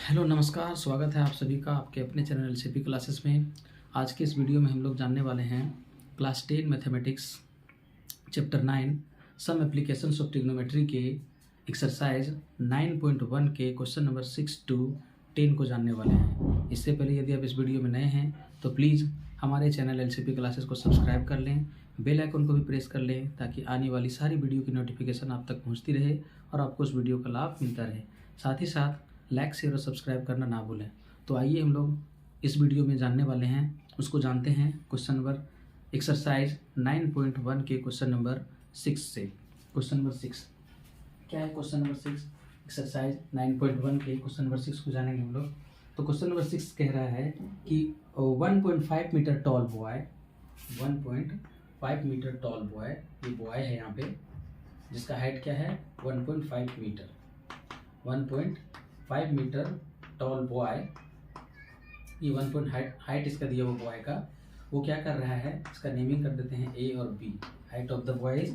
Hello नमस्कार, स्वागत है आप सभी का आपके अपने चैनल एलसीपी क्लासेस में। आज के इस वीडियो में हम लोग जानने वाले हैं class 10 mathematics chapter 9 some applications of trigonometry के एक्सरसाइज 9.1 के क्वेश्चन नंबर 6 to 10 को जानने वाले हैं। इससे पहले यदि आप इस वीडियो में नए हैं तो प्लीज़ हमारे चैनल एलसीपी क्लासेस को सब्सक्राइब कर लें, बेल आइकन को भी प्रेस कर लें ताकि आने वाली सारी वीडियो की नोटिफिकेशन आप तक पहुँचती रहे और आपको उस वीडियो का लाभ मिलता रहे। साथ ही साथ लाइक शेयर और सब्सक्राइब करना ना भूलें। तो आइए हम लोग इस वीडियो में जानने वाले हैं, उसको जानते हैं क्वेश्चन नंबर एक्सरसाइज 9.1 के क्वेश्चन नंबर 6 से। क्वेश्चन नंबर 6 क्या है? क्वेश्चन नंबर 6 एक्सरसाइज 9.1 के क्वेश्चन नंबर 6 को जानेंगे हम लोग। तो क्वेश्चन नंबर 6 कह रहा है कि 1.5 metre tall boy 1.5 metre tall boy, ये बॉय है यहाँ पे जिसका हाइट क्या है 1.5 मीटर। 1.5 मीटर टॉल बॉय, ये 1 हाइट इसका दिया हुआ बॉय का, वो क्या कर रहा है, इसका नेमिंग कर देते हैं ए और B. Height of the boy is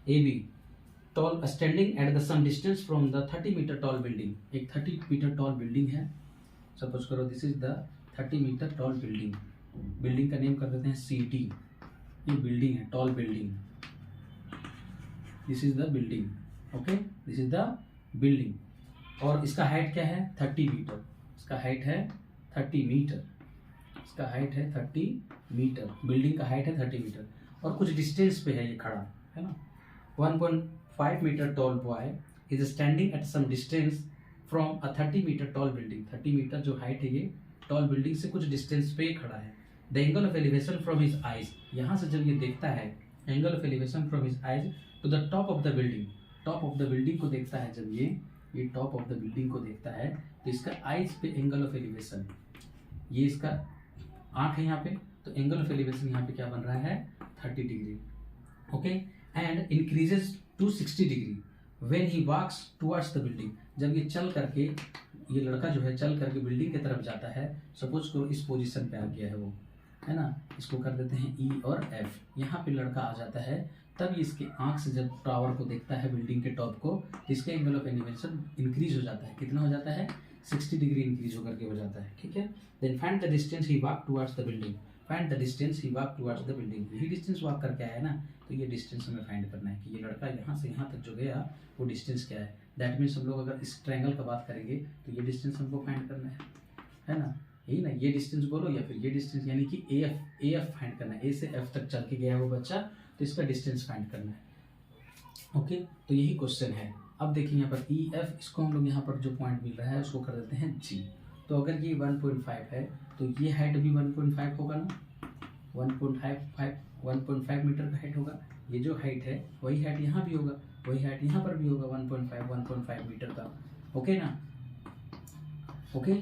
A B. Tall standing at the some distance from the 30 metre tall building. एक 30 मीटर टॉल बिल्डिंग है, सपोज करो this is the 30 metre tall building. Building का name कर देते हैं C D. ये building है, tall building. This is the building, okay, this is the building. और इसका हाइट क्या है 30 मीटर। इसका हाइट है 30 मीटर। इसका हाइट है 30 मीटर। बिल्डिंग का हाइट है 30 मीटर और कुछ डिस्टेंस पे है ये खड़ा, है ना। 1.5 metre tall boy is standing at some distance from a 30 metre tall building. 30 metre जो हाइट है ये टॉल बिल्डिंग से कुछ डिस्टेंस पे खड़ा है। The angle of elevation from his eyes, यहाँ से जब ये देखता है angle of elevation from his eyes to the top of the building. Top of the building को देखता है, जब ये टॉप ऑफ द बिल्डिंग को देखता है तो इसका आइज पे एंगल ऑफ एलिवेशन, ये इसका आंख है यहाँ पे, तो एंगल ऑफ एलिवेशन यहाँ पे क्या बन रहा है 30 degree, okay. And increases to 60 degree when he walks towards the building. जब ये चल करके, ये लड़का जो है चल करके बिल्डिंग की तरफ जाता है, सपोज करो इस पोजीशन पे आ गया है वो, है ना, इसको कर देते हैं ई और एफ। यहाँ पे लड़का आ जाता है, तब इसके आंख से जब टावर को देखता है, बिल्डिंग के टॉप को, इसका एंगल ऑफ एलिवेशन इंक्रीज हो जाता है। कितना हो जाता है 60 डिग्री इंक्रीज होकर के हो जाता है, ठीक है। Then find the distance he walk towards the building. Find the distance he walk towards the building. यही डिस्टेंस वॉक करके आया ना, तो ये डिस्टेंस हमें फाइंड करना है कि ये लड़का यहाँ से यहाँ तक जो गया वो डिस्टेंस क्या है। दैट मीन्स हम लोग अगर इस ट्रायंगल का बात करेंगे तो ये डिस्टेंस हमको फाइंड करना है ना, यही ना, ये डिस्टेंस बोलो या फिर ये डिस्टेंस, यानी कि ए एफ फाइंड करना है। ए से एफ तक चल के गया वो बच्चा, तो इसका डिस्टेंस फाइंड करना है, ओके। तो यही क्वेश्चन है। अब देखिए यहाँ पर ई एफ, इसको हम लोग यहाँ पर जो पॉइंट मिल रहा है उसको कर देते हैं जी। तो अगर ये 1.5 है तो ये हाइट भी 1.5 होगा ना, 1.5 मीटर का हाइट होगा। ये जो हाइट है वही हाइट यहाँ भी होगा, वही हाइट यहाँ पर भी होगा 1.5 मीटर का, ओके ना, ओके,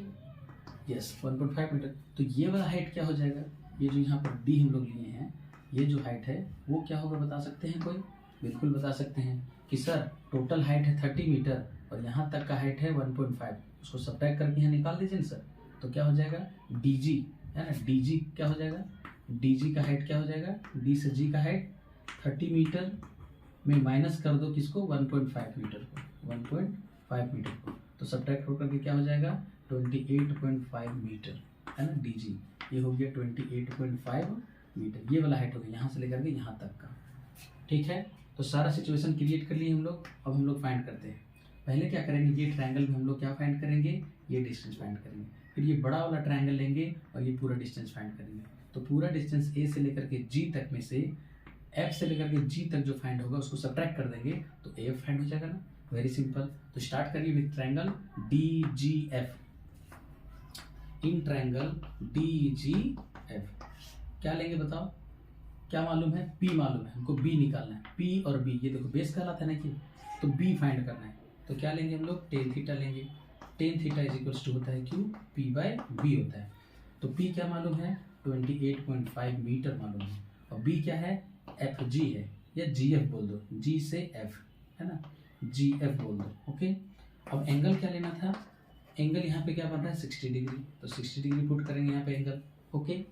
यस 1.5 मीटर। तो ये वाला हाइट क्या हो जाएगा, ये जो यहाँ पर डी हम लोग लिए हैं, ये जो हाइट है वो क्या होगा बता सकते हैं कोई? बिल्कुल बता सकते हैं कि सर टोटल हाइट है 30 मीटर और यहाँ तक का हाइट है 1.5, उसको सब्ट्रैक्ट करके यहाँ निकाल दीजिए ना सर, तो क्या हो जाएगा डी, है ना। डी क्या हो जाएगा, डी का हाइट क्या हो जाएगा, डी से जी का हाइट 30 मीटर में माइनस कर दो किसको 1.5 मीटर को, 1.5 मीटर को, तो सब्ट्रैक्ट होकर के क्या हो जाएगा 28.5 मीटर, है ना। डी ये हो गया 28.5 मीटर। ये वाला हाइट हो गया यहाँ से लेकर के यहाँ तक का, ठीक है। तो सारा सिचुएशन क्रिएट कर लिए हम लोग। अब हम लोग फाइंड करते हैं। पहले क्या करेंगे, ये ट्रायंगल में हम लोग क्या फाइंड करेंगे, ये डिस्टेंस फाइंड करेंगे। फिर ये बड़ा वाला ट्रायंगल लेंगे और ये पूरा डिस्टेंस फाइंड करेंगे। तो पूरा डिस्टेंस ए से लेकर के जी तक में से एफ से लेकर के जी तक जो फाइंड होगा उसको सब्ट्रैक्ट कर देंगे तो ए एफ फाइंड हो जाएगा ना, वेरी सिंपल। तो स्टार्ट करिए with triangle D G F. In triangle D G F क्या लेंगे बताओ, क्या मालूम है, पी मालूम है हमको, बी निकालना है। पी और बी, ये देखो बेस कहलाता है ना कि, तो बी फाइंड करना है। तो क्या लेंगे हम लोग, टेन थीटा लेंगे। Tan theta is equals to होता है क्यू, पी बाय बी होता है। तो पी क्या मालूम है 28.5 मीटर मालूम है, और बी क्या है एफ जी है, या जी एफ बोल दो, जी से एफ, है ना, जी एफ बोल दो, ओके। अब एंगल क्या लेना था, एंगल यहाँ पे क्या बन रहा है 60 डिग्री, तो 60 डिग्री पुट करेंगे यहाँ पे एंगल, ओके।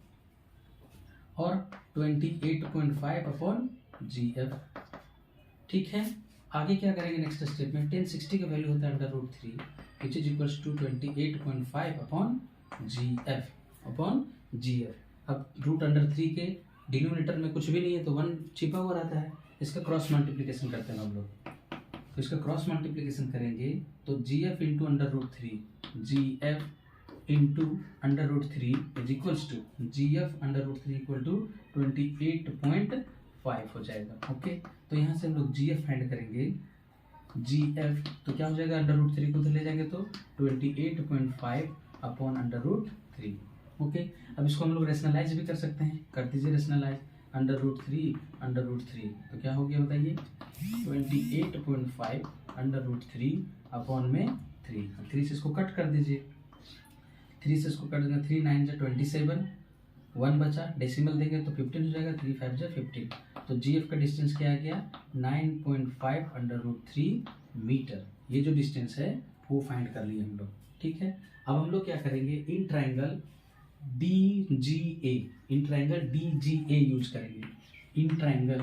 और 28.5 अपॉन जी एफ, ठीक है। आगे क्या करेंगे नेक्स्ट स्टेप में, 1060 का वैल्यू होता है √3, which is equals to 28.5 upon GF। अब रूट अंडर 3 के डिनोमिनेटर में कुछ भी नहीं है तो 1 छिपा हुआ रहता है। इसका क्रॉस मल्टीप्लिकेशन करते हैं हम लोग, तो इसका क्रॉस मल्टीप्लिकेशन करेंगे तो GF into under root 3, GF into under root 3 is equals to GF under root 3 equal to 28.5 हो जाएगा। ओके, तो यहाँ से हम लोग GF फाइंड करेंगे। GF तो क्या हो जाएगा, अंडर रूट 3 को उधर ले जाएंगे तो 28.5 अपॉन अंडर रूट 3। ओके, अब इसको हम लोग रेशनलाइज भी कर सकते हैं, कर दीजिए रेशनलाइज। अंडर रूट 3 तो क्या हो गया बताइए, 28.5 अंडर रूट 3 अपॉन में 3 से इसको कट कर दीजिए, 3 से इसको कट देना, 3 9 जा 27, 1 बचा, डेसिमल देंगे तो 15 हो जाएगा, 3 5 जा 15। तो GF का डिस्टेंस क्या आ गया, 9.5 अंडर रूट 3 मीटर। ये जो डिस्टेंस है वो फाइंड कर लिए हम लोग। ठीक है, अब हम लोग क्या करेंगे, इन ट्राइंगल DGA यूज करेंगे। इन ट्राइंगल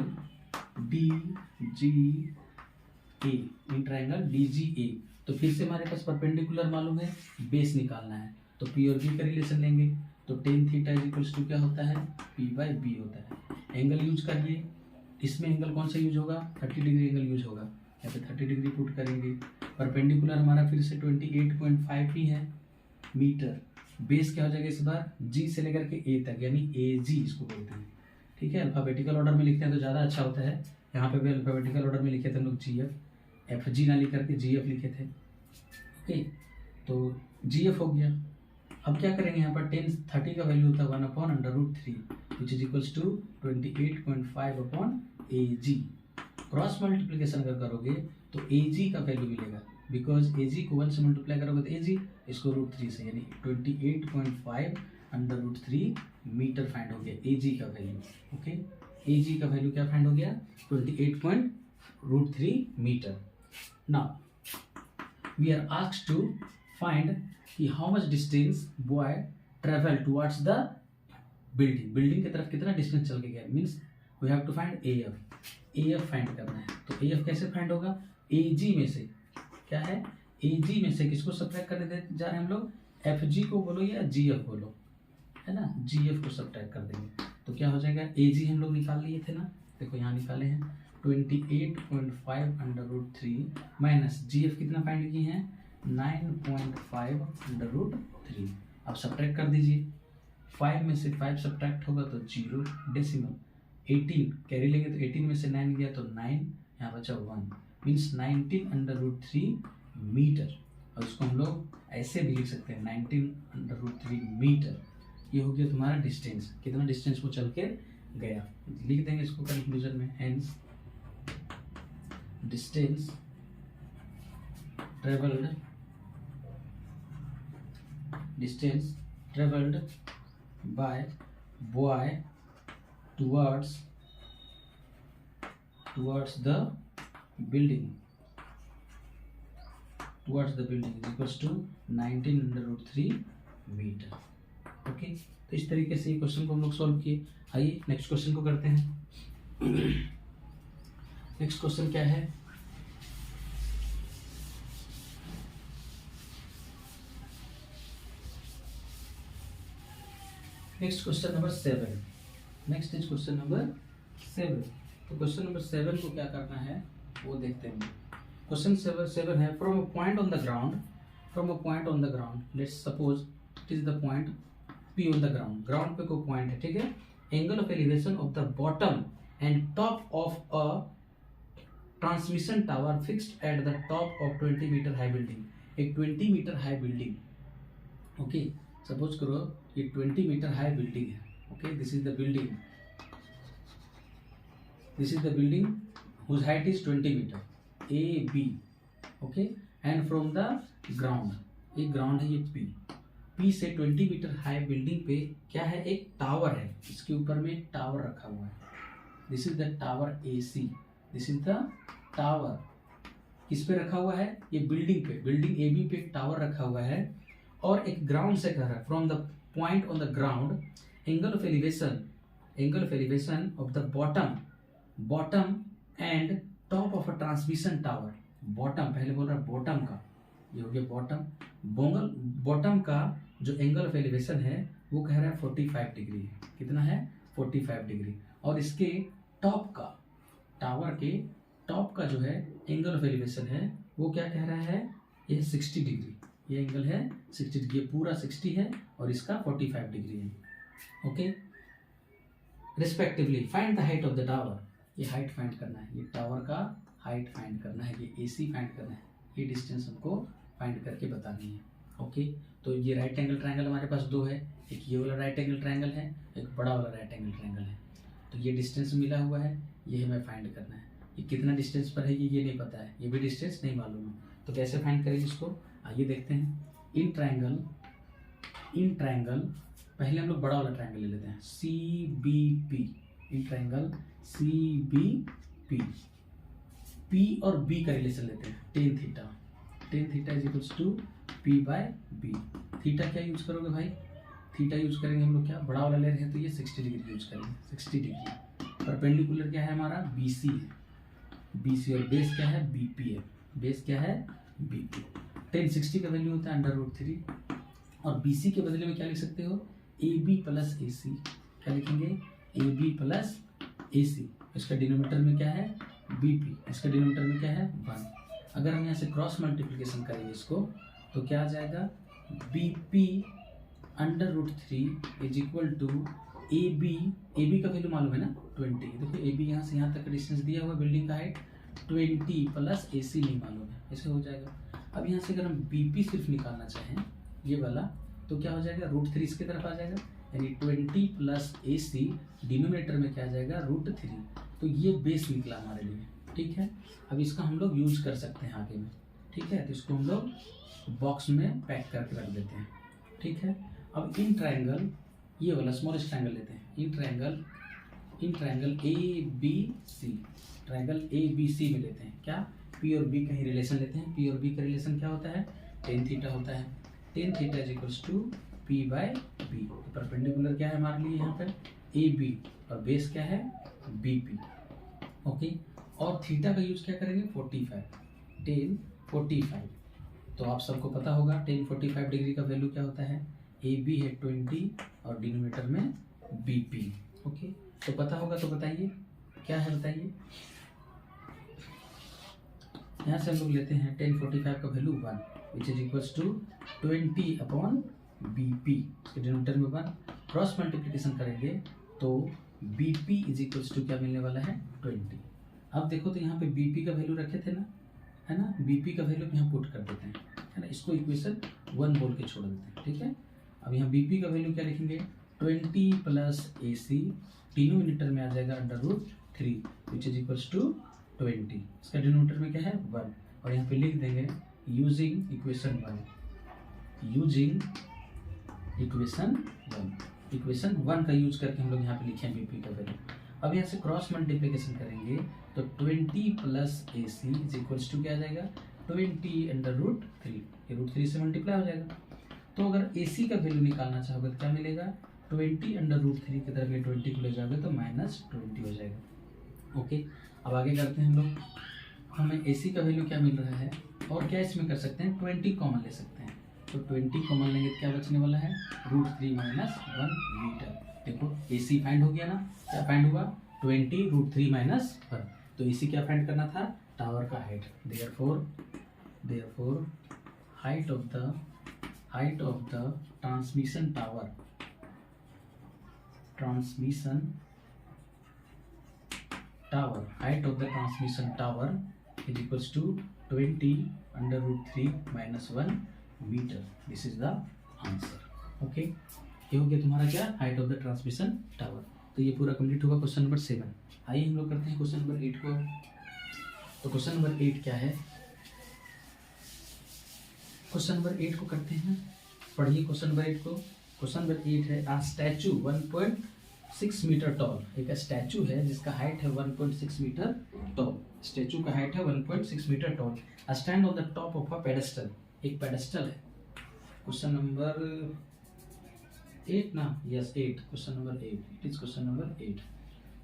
DGA तो फिर से हमारे पास परपेंडिकुलर मालूम है, बेस निकालना है तो P और B का रिलेशन लेंगे तो tan theta is equals to क्या होता है, P/B होता है। एंगल यूज करिए, इसमें एंगल कौन सा यूज होगा, 30 डिग्री एंगल यूज होगा, यहाँ पे 30 डिग्री पुट करेंगे। परपेंडिकुलर हमारा फिर से 28.5 ही है मीटर। बेस क्या हो जाएगा इस बार, G से लेकर के A तक यानी AG इसको बोलते हैं। ठीक है, अल्फाबेटिकल ऑर्डर में लिखते हैं तो ज़्यादा अच्छा होता है। यहाँ पे भी अल्फाबेटिकल ऑर्डर में लिखे थे हम लोग FG ना लिख करके GF लिखे थे। ओके, तो GF हो गया। अब क्या करेंगे, यहाँ पर 30 का वैल्यू होता है 1 upon under root 3 which is equals to 28.5 upon AG। Cross multiplication अगर करोगे तो AG का वैल्यू मिलेगा, बिकॉज AG को 1 से मल्टीप्लाई करोगे तो AG, इसको रूट 3 से, यानी 28.5 अंडर रूट 3 मीटर फाइंड हो गया AG का वैल्यू। ओके, AG का वैल्यू क्या फाइंड हो गया, 28.3 metre. Now we are asked to find कि how much distance boy travel towards the building की तरफ कितना डिस्टेंस चल के गया, means we have to find AF find करना है। तो AF कैसे फाइंड होगा, AG में से क्या है, AG में से किसको सब्ट्रैक्ट करने जा रहे हैं हम लोग, FG को बोलो या GF बोलो, है ना, GF को सब्ट्रैक्ट कर देंगे तो क्या हो जाएगा, AG हम लोग निकाल लिए थे ना, देखो यहाँ निकाले हैं 28.5 अंडर रूट 3 माइनस GF कितना फाइंड किए हैं 9.5 अंडर रूट 3। अब सब्ट्रैक्ट कर दीजिए, 5 में से 5 सब्ट्रैक्ट होगा तो 0, डेसिमल 18 कैरी लेंगे तो 18 में से 9 गया तो 9, यहाँ बचा 1, मीन्स 19 अंडर रूट 3 मीटर। और उसको हम लोग ऐसे भी लिख सकते हैं 19 अंडर रूट 3 मीटर। ये हो गया तुम्हारा डिस्टेंस, कितना डिस्टेंस वो चल के गया, लिख देंगे इसको कंक्लूजन में, hence distance travelled by boy towards the building is equals to 19 under root 3 metre. Okay, तो इस तरीके से ये क्वेश्चन को हम लोग सॉल्व किए। आइए नेक्स्ट क्वेश्चन को करते हैं। नेक्स्ट क्वेश्चन क्या है, next question number 7। Next is question number 7। तो क्वेश्चन नंबर 7 को क्या करना है वो देखते हैं। क्वेश्चन 7 है, from a point on the ground, let's suppose it is the point P on the ground पे कोई पॉइंट है, ठीक है, angle of elevation of the bottom and top of a transmission tower fixed at the top of 20 metre high building. एक 20 metre high building, okay, suppose करो ये 20 metre high building है। Okay, this is the building whose height is 20 meter, AB, okay, and from the ground, एक ground है ये P से 20 metre high building पे क्या है, एक टावर है, इसके ऊपर में एक टावर रखा हुआ है, this is the tower AC, this is the tower, किस पे रखा हुआ है, ये बिल्डिंग AB पे एक टावर रखा हुआ है, और एक ग्राउंड से कह रहा है, from the point on the ground angle of elevation of the bottom and top of a transmission tower, bottom पहले बोल रहा है bottom का, ये हो गया बॉटम। बॉटम का जो एंगल ऑफ एलिवेशन है वो कह रहा है 45 डिग्री है। कितना है? 45 डिग्री। और इसके टॉप का, टावर के टॉप का जो है एंगल ऑफ एलिवेशन है वो क्या कह रहा है? ये 60 डिग्री। ये एंगल है 60 डिग्री, ये पूरा 60 है और इसका 45 डिग्री है। Okay, respectively find the height of the tower. ये हाइट फाइंड करना है, ये टावर का हाइट फाइंड करना है, ये AC फाइंड करना है, ये डिस्टेंस हमको फाइंड करके बतानी है। ओके, तो ये राइट एंगल ट्रायंगल हमारे पास दो है, एक ये वाला राइट एंगल ट्रायंगल है, एक बड़ा वाला राइट एंगल ट्रायंगल है। तो ये डिस्टेंस मिला हुआ है, ये हमें फाइंड करना है। ये कितना डिस्टेंस पर है ये नहीं पता है, ये भी डिस्टेंस नहीं मालूम है। तो कैसे फाइंड करेंगे इसको? आइए देखते हैं। इन ट्रायंगल पहले हम लोग बड़ा वाला ट्रायंगल ले लेते हैं, CBP। In triangle CBP, P और B का रिलेशन लेते हैं, tan theta is equals to P/B। Theta क्या यूज करोगे भाई? थीटा यूज करेंगे हम लोग, क्या बड़ा वाला ले रहे हैं तो ये 60 डिग्री यूज करेंगे, 60 डिग्री। परपेंडिकुलर क्या है हमारा? BC है, BC। और बेस क्या है? BP है, बेस क्या है? BP। tan 60 का वैल्यू होता है √3, और BC के बदले में क्या लिख सकते हो? AB plus AC। क्या लिखेंगे? AB plus AC। इसका डिनोमिनेटर में क्या है? BP। इसका डिनोमिनेटर में क्या है? 1। अगर हम यहाँ से क्रॉस मल्टीप्लिकेशन करेंगे इसको तो क्या आ जाएगा? BP √3 is equal to AB का वैल्यू मालूम है ना? 20। देखो AB यहाँ से यहाँ तक का डिस्टेंस दिया हुआ बिल्डिंग का हाइट 20 प्लस AC नहीं मालूम है, ऐसे हो जाएगा। अब यहाँ से अगर हम BP सिर्फ निकालना चाहें ये वाला तो क्या हो जाएगा? √3 इसके तरफ आ जाएगा, यानी 20 प्लस AC डिनोमिनेटर में क्या आ जाएगा? √3। तो ये बेस निकला हमारे लिए, ठीक है। अब इसका हम लोग यूज कर सकते हैं आगे में, ठीक है। तो इसको हम लोग बॉक्स में पैक करके रख देते हैं, ठीक है। अब इन ट्रायंगल, ये वाला स्मॉलेस्ट ट्रायंगल लेते हैं, in triangle ABC, triangle ABC में लेते हैं क्या? P और B का ही रिलेशन लेते हैं। P और B का रिलेशन क्या होता है? tan थीटा होता है। tan theta is equals to P/B। Perpendicular क्या है हमारे लिए यहाँ पर? AB, और बेस क्या है? BP। ओके, और थीटा का यूज क्या करेंगे? 45, tan 45। तो आप सबको पता होगा tan 45 डिग्री का वैल्यू क्या होता है? AB है 20 और डिनोमिनेटर में BP। ओके, तो पता होगा तो बताइए क्या है, बताइए। यहाँ से हम लोग लेते हैं tan 45 का value 1 which is equals to 20/BP। इसके डिनोमिनेटर में 1, क्रॉस मल्टीप्लिकेशन करेंगे तो BP इज इक्वल्स टू क्या मिलने वाला है? 20। अब देखो तो यहाँ पे BP का वैल्यू रखे थे ना, है ना? BP का वैल्यू यहाँ पुट कर देते हैं, है ना। इसको इक्वेशन 1 बोल के छोड़ देते हैं, ठीक है। अब यहाँ BP का वैल्यू क्या लिखेंगे? 20 प्लस AC, डिनोमिनेटर में आ जाएगा √3 विच इज इक्वल्स टू 20। इसका डिनोमिनेटर में क्या है? 1, और यहाँ पे लिख देंगे यूजिंग इक्वेशन 1 का यूज करके हम लोग यहाँ पे लिखे हैं BP का वैल्यू। अब यहाँ से क्रॉस मल्टीप्लिकेशन करेंगे तो 20 plus AC is equals to क्या आ जाएगा? 20/√3। ये √3 से मल्टीप्लाई हो जाएगा। तो अगर AC का वैल्यू निकालना चाहोगे तो क्या मिलेगा? 20/√3 की तरफ ये 20 को ले जाओगे तो -20 हो जाएगा। ओके, अब आगे करते हैं हम लोग। हमें AC का वैल्यू क्या मिल रहा है, और क्या इसमें कर सकते हैं? 20 कॉमन ले सकते हैं। तो 20 कॉमन लेंगे तो क्या बचने वाला है? √3 - 1 मीटर। देखो AC फाइंड हो गया ना, क्या फाइंड हुआ? 20 √3 - 1। तो AC क्या फाइंड करना था? टावर का height. Therefore height of the transmission tower height of the transmission tower is equals to 20/√3 - 1 metre. This is the answer. Okay, ये हो गया तुम्हारा क्या? Height of the transmission tower. तो ये पूरा कंप्लीट होगा क्वेश्चन नंबर 7। आइए हम लोग करते हैं क्वेश्चन नंबर 8 को। तो क्वेश्चन नंबर 8 क्या है? क्वेश्चन नंबर 8 को करते हैं, पढ़िए क्वेश्चन नंबर 8 को। क्वेश्चन नंबर 8 है, आ स्टैचू 1.6 मीटर टॉल। एक स्टैचू है जिसका हाइट है 1.6 मीटर टॉल। स्टैचू का हाइट है 1.6 metre tall. Stand on the top of a pedestal. एक पेडेस्टल है। क्वेश्चन नंबर 8 ना? Yes 8, question number 8। It is question number 8।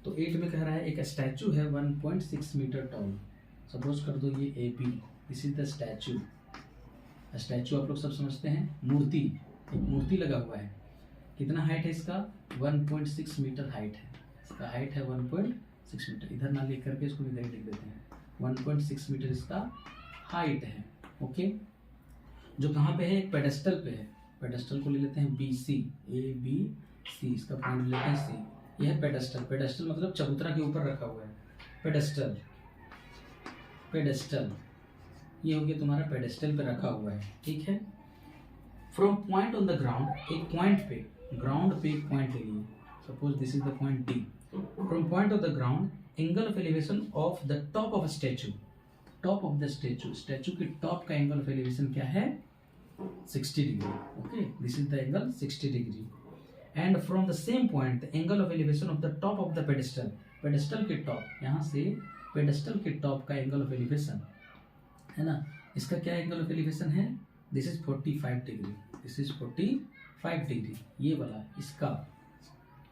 तो 8 में कह रहा है एक स्टैचू है 1.6 मीटर टॉल। सपोज कर दो ये AB, this is the statue. Statue आप लोग सब समझते हैं, मूर्ति, एक मूर्ति लगा हुआ है। कितना हाइट है इसका? 1.6 मीटर हाइट है। इसका हाइट है 1.6 मीटर। इधर ना लिख करके इसको इधर ही लिख देते हैं। 1.6 मीटर इसका हाइट है। ओके, जो कहाँ पे है? एक पेडेस्टल पे है। पेडेस्टल को ले लेते हैं BC, ABC, इसका पॉइंट लेते हैं C। यह है पेडेस्टल। पेडेस्टल मतलब चबूतरा के ऊपर रखा हुआ है। पेडेस्टल, पेडेस्टल, ये हो गया तुम्हारा पेडेस्टल पे रखा हुआ है। ठीक है। From point on the ground, एक पॉइंट पे, ग्राउंड पे एक पॉइंट ले लिए। Suppose this is the point D। From point of the ground, angle of elevation of the top of statute, top of the statue, statue के top का angle of elevation क्या है? 60 degree. Okay, this is the angle 60 degree. And from the same point the angle of elevation of the top of the pedestal, pedestal के top, यहाँ से pedestal के top का angle of elevation है ना, इसका क्या एंगल ऑफ एलिवेशन है? This is 45 degree. This is 45 degree, ये वाला इसका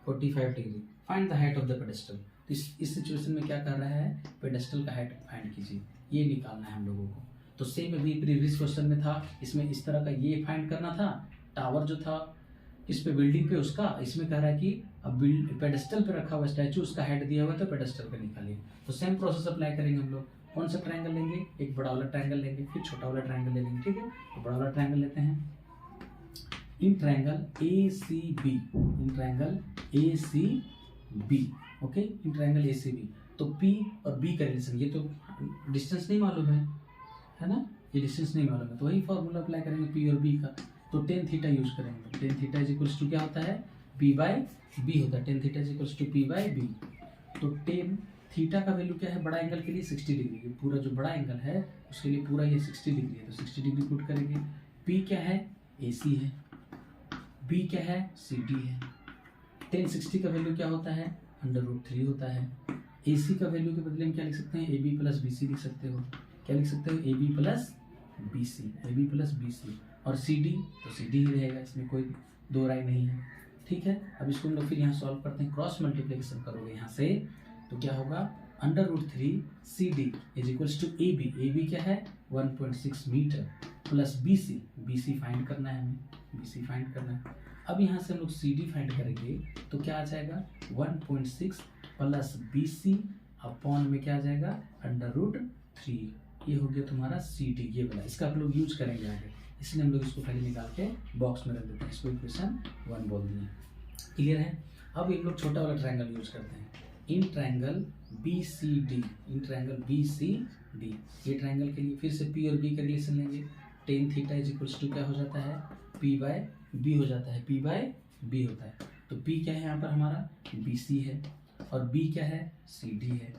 45 degree. Find the height of the pedestal. इस सिचुएशन में क्या कर रहा है? पेडेस्टल का हाइट फाइंड कीजिए, ये निकालना है हम लोगों को। तो सेम अभी प्रीवियस क्वेश्चन में था, इसमें इस तरह का ये फाइंड करना था। टावर जो था किस पे? बिल्डिंग पे, उसका। इसमें कह रहा है कि अब पेडेस्टल पे रखा हुआ स्टैचू, उसका हाइट दिया हुआ है तो पेडेस्टल पे निकालिए। तो सेम प्रोसेस अप्लाई करेंगे हम लोग। कौन सा ट्रायंगल लेंगे? एक बड़ा वाला ट्रायंगल लेंगे, फिर छोटा वाला ट्रायंगल ले लेंगे। ठीक है, तो बड़ा वाला ट्रायंगल लेते हैं। In triangle ACB, in triangle ACB, okay, in triangle ACB। तो P और B का रिलेशन, ये तो डिस्टेंस नहीं मालूम है ना, ये डिस्टेंस नहीं मालूम है, तो वही फॉर्मूला अप्लाई करेंगे P और B का। तो टेन थीटा यूज करेंगे। Tan theta is equals to क्या होता है? P/B होता है। Tan theta is equals to P/B। तो टेन थीटा का वैल्यू क्या है बड़ा एंगल के लिए? 60 डिग्री। पूरा जो बड़ा एंगल है उसके लिए पूरा ये 60 डिग्री है, तो 60 डिग्री पुट करेंगे। P क्या है? AC है। B क्या है? CD है। टेन 60 का वैल्यू क्या होता है? √3 होता है। AC का वैल्यू के बदले में क्या लिख सकते हैं? AB + BC लिख सकते हो। क्या लिख सकते हो? AB + BC, AB + BC। और CD, तो CD ही रहेगा, इसमें कोई दो राय नहीं है। ठीक है, अब इसको हम लोग फिर यहाँ सॉल्व करते हैं। क्रॉस मल्टीप्लिकेशन करोगे यहाँ से तो क्या होगा? √3 CD is equals to AB। AB क्या है? 1.6 metre plus BC, BC find करना है हमें, BC फाइंड करना है। अब यहाँ से हम लोग CD फाइंड करेंगे तो क्या आ जाएगा? 1.6 प्लस BC अपॉन में क्या आ जाएगा? √3। ये हो गया तुम्हारा CD, ये वाला। इसका आप लोग यूज करेंगे आगे, इसलिए हम लोग इसको पहले निकाल के बॉक्स में रख देते हैं। इसको इक्वेशन 1 बोल दिए। क्लियर है? अब हम लोग छोटा वाला ट्रायंगल यूज करते हैं। In triangle BCD, in triangle BCD, ये ट्रायंगल के लिए फिर से P और B का रिलेशन लेंगे। Tan theta is equals to क्या हो जाता है? P/B हो जाता है, P/B होता है। तो P क्या है यहाँ पर हमारा? BC है, और B क्या है? CD है।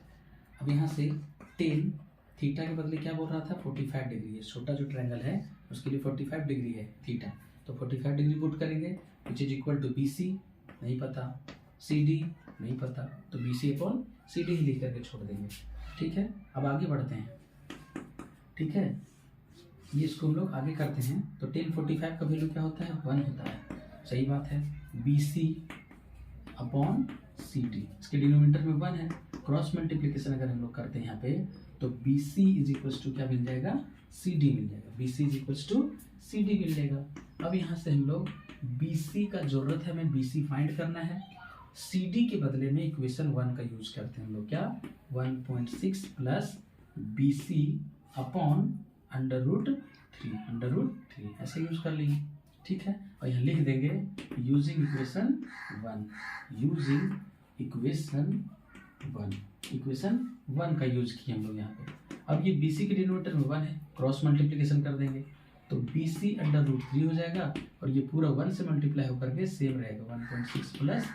अब यहाँ से टेन थीटा के बदले क्या बोल रहा था? 45 डिग्री है। छोटा जो ट्रायंगल है उसके लिए 45 डिग्री है थीटा, तो 45 डिग्री पुट करेंगे, which is equal to BC, नहीं पता, CD नहीं पता, तो BC/CD ही लिख करके छोड़ देंगे। ठीक है, अब आगे बढ़ते हैं। ठीक है, ये इसको हम लोग आगे करते हैं। तो 1045 का वैल्यू क्या होता है? 1 होता है। सही बात है। BC/CD, इसके डिनोमिनेटर में 1 है। क्रॉस मल्टीप्लिकेशन अगर हम लोग करते हैं यहाँ पे तो BC इज इक्वल्स टू क्या मिल जाएगा? CD मिल जाएगा। BC is equals to CD मिल जाएगा। अब यहाँ से हम लोग BC का जरूरत है, हमें BC फाइंड करना है। CD के बदले में इक्वेशन 1 का यूज करते हैं हम लोग। क्या? 1.6 प्लस BC अपॉन √3 ऐसे यूज कर लेंगे। ठीक है, और यहाँ लिख देंगे यूजिंग इक्वेशन 1, यूजिंग इक्वेशन 1 का यूज किया हम लोग यहाँ पे। अब ये BC के डिनोमिनेटर में 1 है, क्रॉस मल्टीप्लिकेशन कर देंगे तो BC √3 हो जाएगा, और ये पूरा 1 से मल्टीप्लाई होकर के सेम रहेगा, 1.6 प्लस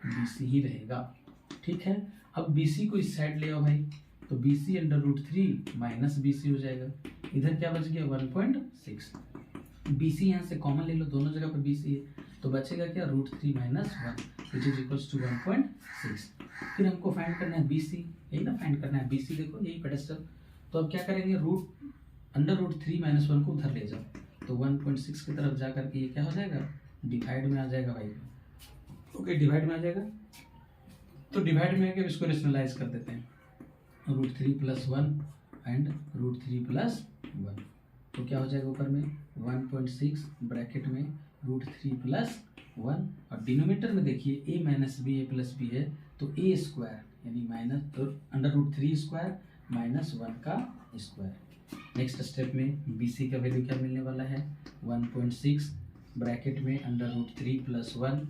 BC ही रहेगा। ठीक है, अब BC को इस साइड ले आओ भाई, तो BC √3 माइनस BC हो जाएगा। इधर क्या बच गया? 1.6। BC यहाँ से कॉमन ले लो, दोनों जगह पर BC है, तो बचेगा क्या? √3 - 1 विच इज इक्वल्स टू 1.6। फिर हमको फाइंड करना है BC, यही ना फाइंड करना है BC, देखो यही पेडेस्टल। तो अब क्या करेंगे? √3 - 1 को उधर ले जाओ, तो 1.6 की तरफ जा करके ये क्या हो जाएगा? डिवाइड में आ जाएगा भाई। ओके, डिवाइड में आ जाएगा, तो डिवाइड में आके इसको रेशनलाइज कर देते हैं। √3 + 1 एंड √3 + 1, तो क्या हो जाएगा ऊपर में? 1.6 ब्रैकेट में √3 + 1, और डिनोमिनेटर में देखिए a minus B A plus B है, तो a स्क्वायर यानी माइनस √3 स्क्वायर माइनस 1 का स्क्वायर। नेक्स्ट स्टेप में बी सी का वैल्यू क्या मिलने वाला है, 1.6 ब्रैकेट में √3 + 1,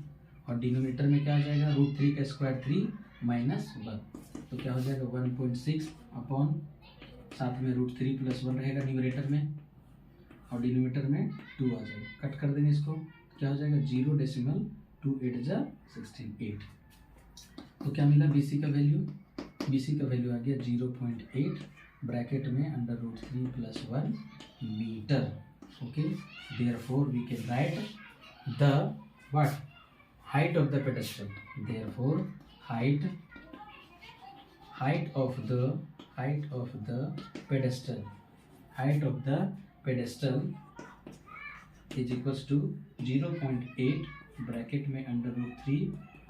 और डिनोमिनेटर में क्या आ जाएगा, √3 का स्क्वायर 3 माइनस 1, तो क्या हो जाएगा 1.6 अपॉन साथ में √3 + 1 रहेगा न्यूमरेटर में, और डिनोमिनेटर में 2 आ जाएगा। कट कर देंगे इसको, क्या हो जाएगा 0.28 जा 16 तो क्या मिला बी सी का वैल्यू, बी सी का वैल्यू आ गया 0.8 ब्रैकेट में √3 + 1 metre. Okay, therefore we can write the what height of the pedestal, therefore height of the pedestal is equals to 0.8 bracket में √3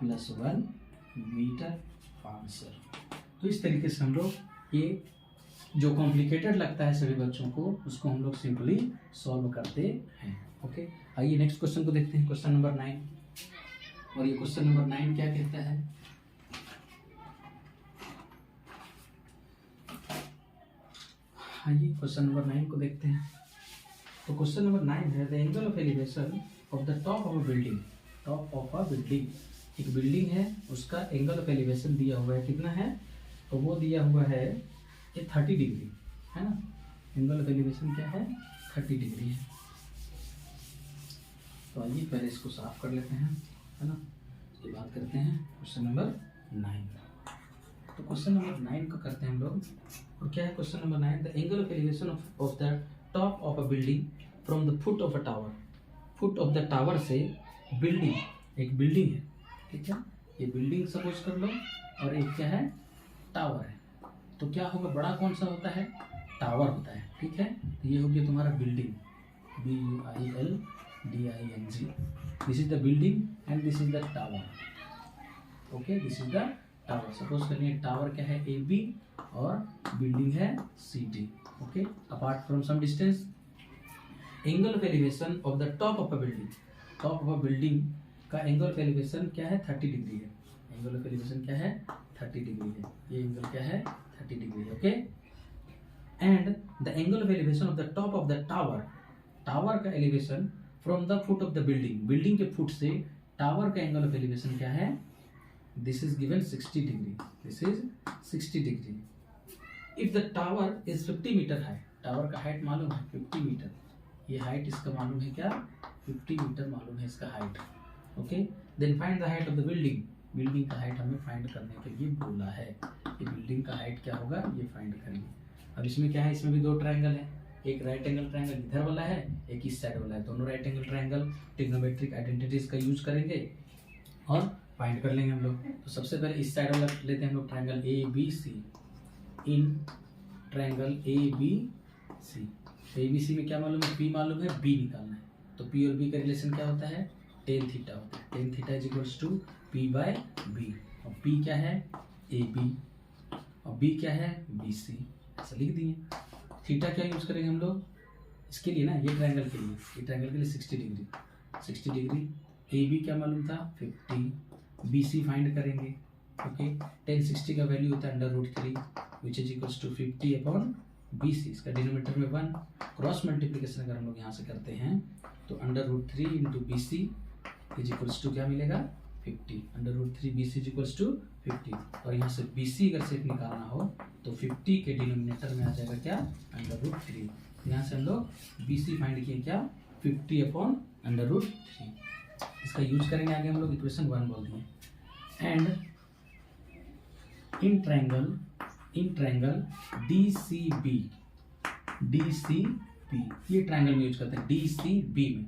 + 1 मीटर आंसर। तो इस तरीके से हम लोग ये जो कॉम्प्लिकेटेड लगता है सभी बच्चों को, उसको हम लोग सिंपली सॉल्व करते हैं। ओके, आइए नेक्स्ट क्वेश्चन को देखते हैं, क्वेश्चन नंबर 9। और ये क्वेश्चन नंबर 9 क्या कहता है, आइए क्वेश्चन नंबर 9 को देखते हैं। तो क्वेश्चन नंबर 9 है the angle of elevation of the top of a building. Top of a building, एक बिल्डिंग है, उसका एंगल ऑफ एलिवेशन दिया हुआ है, कितना है, तो वो दिया हुआ है ये 30 डिग्री है ना। एंगल ऑफ एलिवेशन क्या है, 30 डिग्री है। तो आइए पहले इसको साफ कर लेते हैं, है ना, उसके बाद करते हैं क्वेश्चन नंबर 9। तो क्वेश्चन नंबर 9 को करते हैं हम लोग, और क्या है question number 9, the angle of elevation of the top of a building from the foot of a tower. Foot of the tower से बिल्डिंग, एक बिल्डिंग है, ठीक है, ये बिल्डिंग सपोज कर लो, और एक क्या है, टावर है। तो क्या होगा, बड़ा कौन सा होता है, टावर होता है, ठीक है। तो ये हो गया तुम्हारा building, BUILDING, this is the building and this is the tower. Okay, this is the tower. Suppose करिए टावर क्या है, AB, और बिल्डिंग है CD। Okay, apart from some distance, angle of elevation of the top of a building. Top of a building का angle of elevation क्या है, 30 degree है। Angle of elevation क्या है, 30 डिग्री है। ये एंगल क्या है, 30 डिग्री है। Okay, and the angle of elevation of the top of the tower. Tower का elevation from the foot of the building, building के फुट से टावर का एंगल ऑफ एलिवेशन क्या है, this is given 60 degree. This is 60 degree. If the tower is 50 metre height, tower का height मालूम है 50 metre, ये हाइट इसका मालूम है क्या, 50 मीटर मालूम है इसका height. Okay, then find the height of the building. Building का हाइट हमें फाइंड करने के लिए बोला है, ये बिल्डिंग का हाइट क्या होगा, ये फाइंड करेंगे। अब इसमें क्या है, इसमें भी दो ट्रायंगल है, एक राइट एंगल ट्रायंगल इधर वाला है, एक इस साइड वाला है। दोनों right angle triangle trigonometric identities का यूज करेंगे और फाइंड कर लेंगे हम लोग। तो सबसे पहले इस साइड वाला लेते हैं हम लोग, triangle ABC। In triangle ABC, ABC में क्या मालूम है, P मालूम है, B निकालना है। तो P और B का रिलेशन क्या होता है, tan थीटा होता है। tan theta is equals to P/B, और P क्या है, AB, और B क्या है, BC, ऐसा लिख दिए। थीटा क्या यूज करेंगे हम लोग इसके लिए ना, ये ट्रायंगल के लिए, ये ट्रायंगल के लिए 60 डिग्री, 60 डिग्री। AB क्या मालूम था, 50, BC फाइंड करेंगे। ओके, tan 60 का वैल्यू होता है √3 which is equals to 50 upon BC। इसका डिनोमिनेटर में 1, क्रॉस मल्टीप्लिकेशन अगर हम लोग यहाँ से करते हैं तो √3 into BC is equals to क्या मिलेगा, 50। √3 BC इज इक्वल्स टू 50, और यहाँ से BC अगर सेट निकालना हो तो 50 के डिनोमिनेटर में आ जाएगा क्या, √3। यहाँ से हम लोग BC फाइंड किए क्या, 50 अपॉन √3। इसका यूज करेंगे आगे हम लोग, इक्वेशन 1 बोल दिए। एंड इन ट्रायंगल DCB, ये ट्रायंगल में यूज करते हैं DCB में।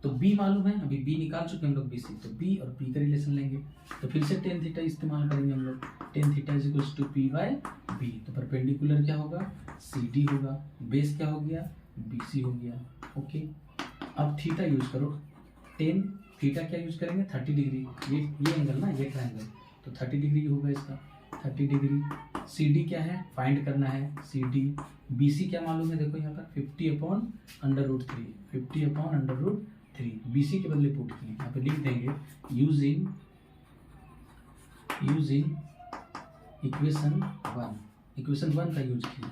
तो B मालूम है, अभी B निकाल चुके हम लोग BC, तो B और P का रिलेशन लेंगे। तो फिर से tan थीटा इस्तेमाल करेंगे हम लोग। tan theta is equals to P/B। तो परपेंडिकुलर क्या होगा, CD होगा, बेस क्या हो गया, BC हो गया। ओके, अब थीटा यूज करो, tan थीटा क्या यूज करेंगे, 30 डिग्री। ये एंगल ना, ये ट्रायंगल, तो 30 डिग्री होगा इसका, 30 डिग्री सी डी क्या है फाइंड करना है, सी डी। बी सी क्या मालूम है, देखो यहाँ पर 50/√3, 50/√3 बी सी के बदले पुट किए, यहाँ पे लिख देंगे यूजिंग इक्वेशन 1 का यूज किया।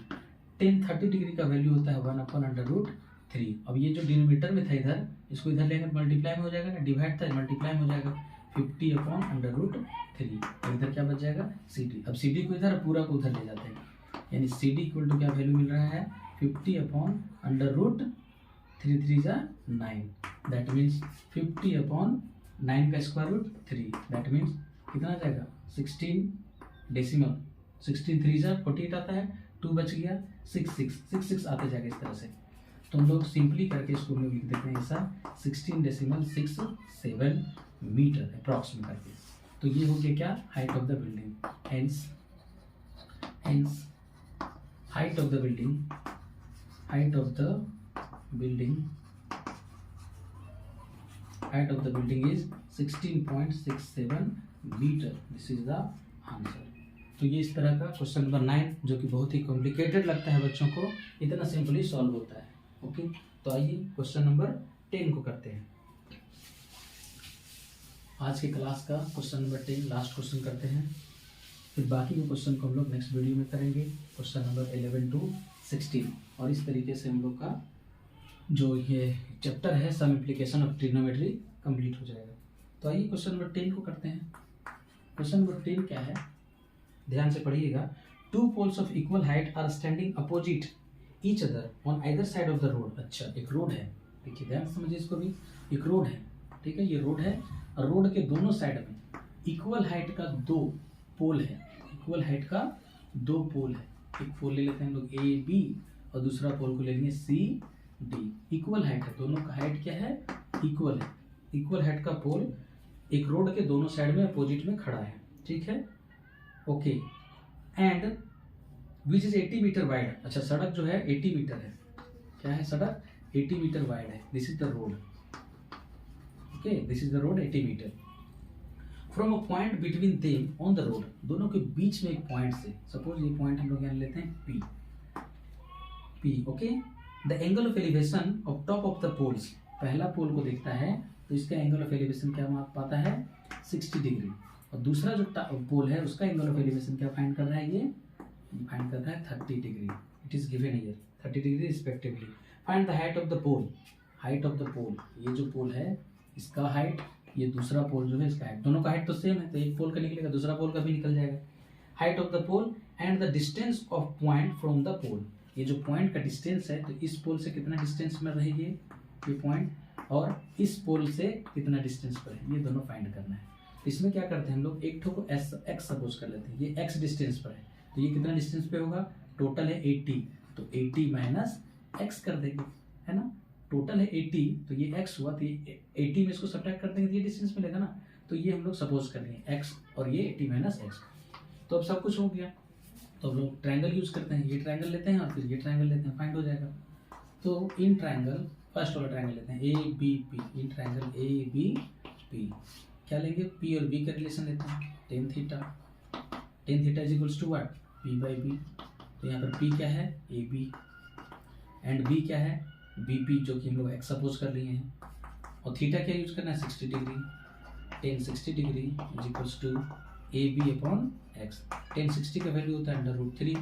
tan 30 डिग्री का वैल्यू होता है 1/√3। अब ये जो डिनोमिनेटर में था इधर, इसको इधर लेंगे मल्टीप्लाई में हो जाएगा ना, डिवाइड था मल्टीप्लाई में हो जाएगा 50/√3। और इधर क्या बच जाएगा सी डी। अब सी डी को इधर पूरा को उधर ले जाते हैं, यानी सी डी इक्वल टू क्या वैल्यू मिल रहा है 50/√3 3 जा 9, दैट मीन्स 50/9 का स्क्वायर रूट 3, दैट मीन्स कितना आ जाएगा 16 डेसिमल, 16 3 जा 48 आता है, 2 बच गया 66 आते जाएगा इस तरह से। तो हम लोग सिंपली करके इसको हम लोग लिख देते हैं ऐसा 16.67 मीटर अप्रॉक्सीमेट करके। तो ये हो गया क्या height of the building, hence height of the building is 16.67 metre, this is the answer. तो ये इस तरह का क्वेश्चन नंबर 9 जो कि बहुत ही कॉम्प्लिकेटेड लगता है बच्चों को, इतना सिंपली सॉल्व होता है। ओके, तो आइए क्वेश्चन नंबर 10 को करते हैं। आज की क्लास का क्वेश्चन नंबर 10 लास्ट क्वेश्चन करते हैं, फिर बाकी के क्वेश्चन को हम लोग नेक्स्ट वीडियो में करेंगे, क्वेश्चन नंबर 11 to 16। और इस तरीके से हम लोग का जो ये चैप्टर है some application of trigonometry complete हो जाएगा। तो आइए क्वेश्चन नंबर 10 को करते हैं। क्वेश्चन नंबर 10 क्या है, ध्यान से पढ़िएगा। 2 poles of equal height are standing opposite each other on either side of the road. अच्छा, एक रोड है, देखिए ध्यान से समझिए इसको भी, एक रोड है, ठीक है, ये रोड है और रोड के दोनों साइड में इक्वल हाइट का 2 पोल है, इक्वल हाइट का 2 पोल है। एक पोल ले लेते हैं हम लोग ए बी और दूसरा पोल को ले लेंगे सी डी। इक्वल हाइट है, दोनों का हाइट क्या है इक्वल है। इक्वल हाइट का पोल एक रोड के दोनों साइड में अपोजिट में खड़ा है, ठीक है, okay. And which is 80 metre wide. अच्छा, सड़क जो है 80 मीटर है, क्या है सड़क 80 मीटर वाइड है, this is the road, okay, this is the road 80 metre. From a point between them on the road, दोनों के बीच में एक पॉइंट से, सपोज ये पॉइंट हम लोग यहाँ लेते हैं P, okay. The angle of elevation of top of the poles, पहला पोल को देखता है तो इसका एंगल ऑफ एलिवेशन क्या पाता है 60 डिग्री, और दूसरा जो पोल है उसका एंगल ऑफ एलिवेशन क्या फाइंड कर रहा है, ये फाइंड कर रहा है 30 degree, it is given here 30 degree respectively. Find the height of the pole, height of the pole, ये जो पोल है इसका हाइट, ये दूसरा पोल जो है इसका हाइट, दोनों का हाइट तो सेम है, तो एक पोल का निकलेगा दूसरा पोल का भी निकल जाएगा। Height of the pole and the distance of point from the pole, ये जो पॉइंट का डिस्टेंस है तो इस पोल से कितना डिस्टेंस में रहेगी ये पॉइंट, और इस पोल से कितना डिस्टेंस पर है, ये दोनों फाइंड करना है। इसमें क्या करते हैं हम लोग, एक ठो को एक्स सपोज कर लेते हैं, ये एक्स डिस्टेंस पर है, तो ये कितना डिस्टेंस पे होगा, टोटल है 80, तो 80 माइनस एक्स कर देंगे, है ना, टोटल है 80, तो ये एक्स हुआ, तो ये 80 में इसको सब्ट्रैक्ट कर देंगे तो ये डिस्टेंस मिलेगा ना, तो ये हम लोग सपोज कर लेंगे एक्स और ये 80 माइनस एक्स। तो अब सब कुछ हो गया, तो हम लोग ट्रायंगल यूज करते हैं, ये ट्रायंगल लेते हैं और फिर ये ट्रायंगल लेते हैं, फाइंड हो जाएगा। तो इन ट्रायंगल फर्स्ट वाला ट्रायंगल लेते हैं A B P, in triangle A B P क्या लेंगे, पी और बी का रिलेशन लेते हैं, tan theta is equals to what, P by B. तो यहाँ पर पी क्या है ए बी एंड बी क्या है बी पी, जो कि हम लोग एक्स सपोज कर लिए हैं, और थीटा क्या यूज करना है 60 degree, tan 60 degree is equals to A B upon X. Tan 60 का वैल्यू होता है √3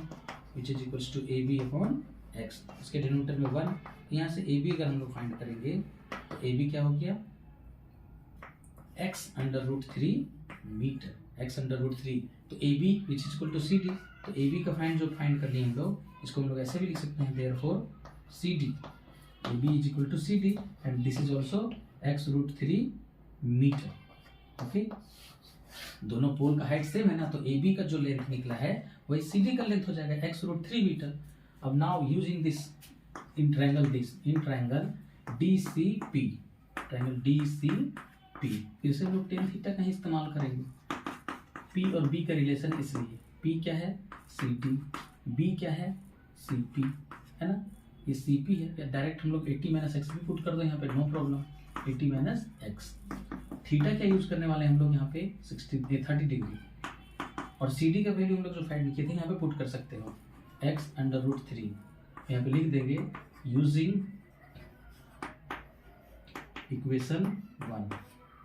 which is equals to A B upon X, इसके डिनोमिनेटर में 1, यहाँ से ए बी अगर हम लोग फाइंड करेंगे तो ए बी क्या हो गया x √3 मीटर, x √3, तो A B which is equal to C D, तो ए बी का जो फाइंड कर लिए हम लोग, इसको हम लोग ऐसे भी लिख सकते हैं, therefore C D, A B is equal to C D and this is also x √3 metre, okay. दोनों पोल का हाइट सेम है ना, तो ए बी का जो लेंथ निकला है वही सी डी का लेंथ हो जाएगा x √3 मीटर। अब now using this in triangle D C P, triangle D C P, फिर से हम लोग टेन थीटा का ही इस्तेमाल करेंगे। पी और बी का रिलेशन इसलिए, पी क्या है सी टी, बी क्या है सी पी, है ना, ये सी पी है, या डायरेक्ट हम लोग 80 माइनस एक्स भी पुट कर दो यहाँ पे, no problem, 80 minus X. Theta क्या यूज करने वाले हैं हम लोग यहाँ पे 30 डिग्री, और सी डी का वैल्यू हम लोग जो फाइंड किए थे यहाँ पे पुट कर सकते हो, x√3 यहाँ पे लिख देंगे यूजिंग इक्वेशन 1।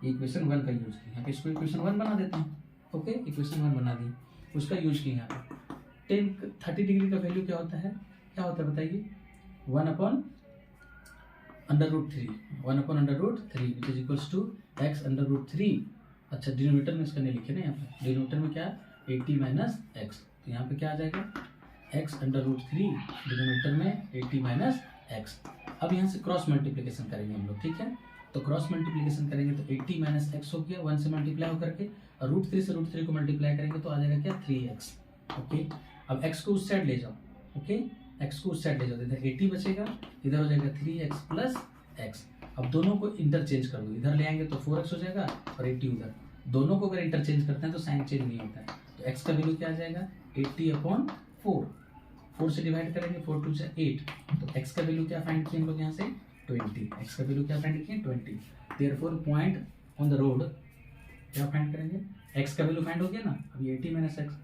इक्वेशन 1 का यूज किया, यहाँ पे इसको इक्वेशन 1 बना देते हैं। ओके, इक्वेशन 1 बना दी, उसका यूज किया यहाँ पे। 30 डिग्री का वैल्यू क्या होता है बताइए, 1/√3 विच इज इक्वल्स टू x√3। अच्छा, डिनोमिनेटर में इसका नहीं लिखे ना, यहाँ पे डिनोमिनेटर में क्या 80 माइनस एक्स, तो यहाँ पे क्या आ जाएगा x√3 डिनोमिनेटर में 80 माइनस एक्स। अब यहाँ से क्रॉस मल्टीप्लिकेशन करेंगे हम लोग, ठीक है। तो क्रॉस मल्टीप्लिकेशन करेंगे तो 80 माइनस एक्स हो गया, 1 से मल्टीप्लाई होकर के, और √3 से √3 को मल्टीप्लाई करेंगे तो आ जाएगा क्या 3x। ओके, अब x को उस साइड ले जाओ। ओके, x को उस साइड ले जाओ, इधर 80 बचेगा, इधर हो जाएगा 3x प्लस x। अब दोनों को इंटरचेंज कर दो, इधर ले आएंगे तो 4x हो जाएगा और 80 उधर, दोनों को अगर इंटरचेंज करते हैं तो साइन चेंज नहीं होता है। तो x का वैल्यू क्या आ जाएगा 80/4, 4 से डिवाइड करेंगे, 4 2 से 8, तो x का वैल्यू क्या फाइंड किए हम लोग यहाँ से 20। x का वैल्यू क्या फाइंड किए 20। Therefore point on the road क्या फाइंड करेंगे, x का वैल्यू फाइंड हो गया ना, अब ये 80 माइनस एक्स।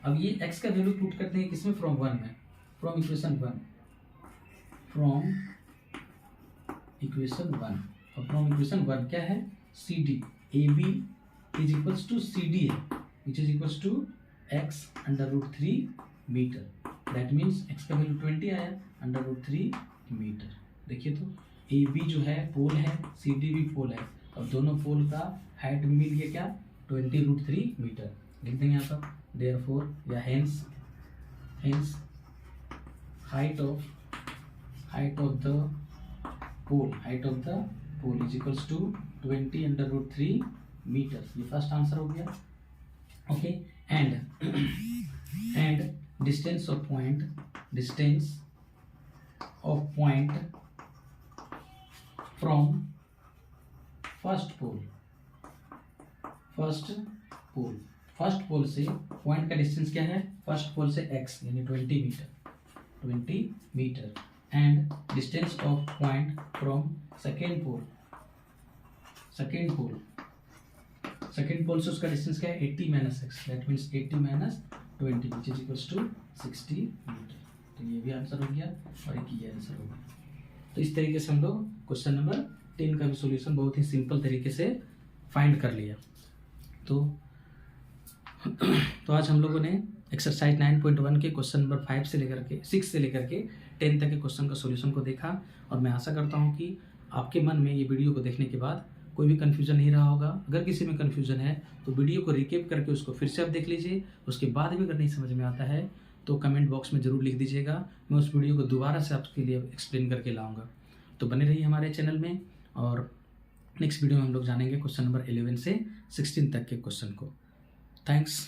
अब ये x का वैल्यू पुट करते हैं किसमें, फ्रॉम 1 में, फ्रॉम इक्वेशन 1, फ्रॉम इक्वेशन 1। और फ्रॉम इक्वेशन 1 क्या है, C D A B is equals to C D है which is equals to x√3 metre. That means x का वैल्यू 20 आया, √3 मीटर। देखिए तो ए बी जो है पोल है, सी डी भी पोल है, और दोनों पोल का हाइट मिल गया क्या 20√3 मीटर। लिख देंगे यहाँ पर, देयरफॉर या hence height of the pole is equals to 20√3 metre. ये फर्स्ट आंसर हो गया। Okay, and distance of point from first pole से पॉइंट का डिस्टेंस क्या है, फर्स्ट पोल से x यानी 20 metre, and distance of point from second pole से उसका डिस्टेंस क्या है 80 minus x, that means 80 minus 20 which is equals to 60 metre. तो ये भी आंसर हो गया और एक ये आंसर हो गया। तो इस तरीके से हम लोग क्वेश्चन नंबर 10 का भी सॉल्यूशन बहुत ही सिंपल तरीके से फाइंड कर लिया। तो आज हम लोगों ने एक्सरसाइज 9.1 के क्वेश्चन नंबर 6 से लेकर के 10 तक के क्वेश्चन का सॉल्यूशन को देखा, और मैं आशा करता हूं कि आपके मन में ये वीडियो को देखने के बाद कोई भी कन्फ्यूजन नहीं रहा होगा। अगर किसी में कन्फ्यूजन है तो वीडियो को रिकेप करके उसको फिर से आप देख लीजिए, उसके बाद भी अगर नहीं समझ में आता है तो कमेंट बॉक्स में ज़रूर लिख दीजिएगा, मैं उस वीडियो को दोबारा से आपके लिए एक्सप्लेन करके लाऊंगा। तो बने रहिए हमारे चैनल में, और नेक्स्ट वीडियो में हम लोग जानेंगे क्वेश्चन नंबर 11 से 16 तक के क्वेश्चन को। थैंक्स।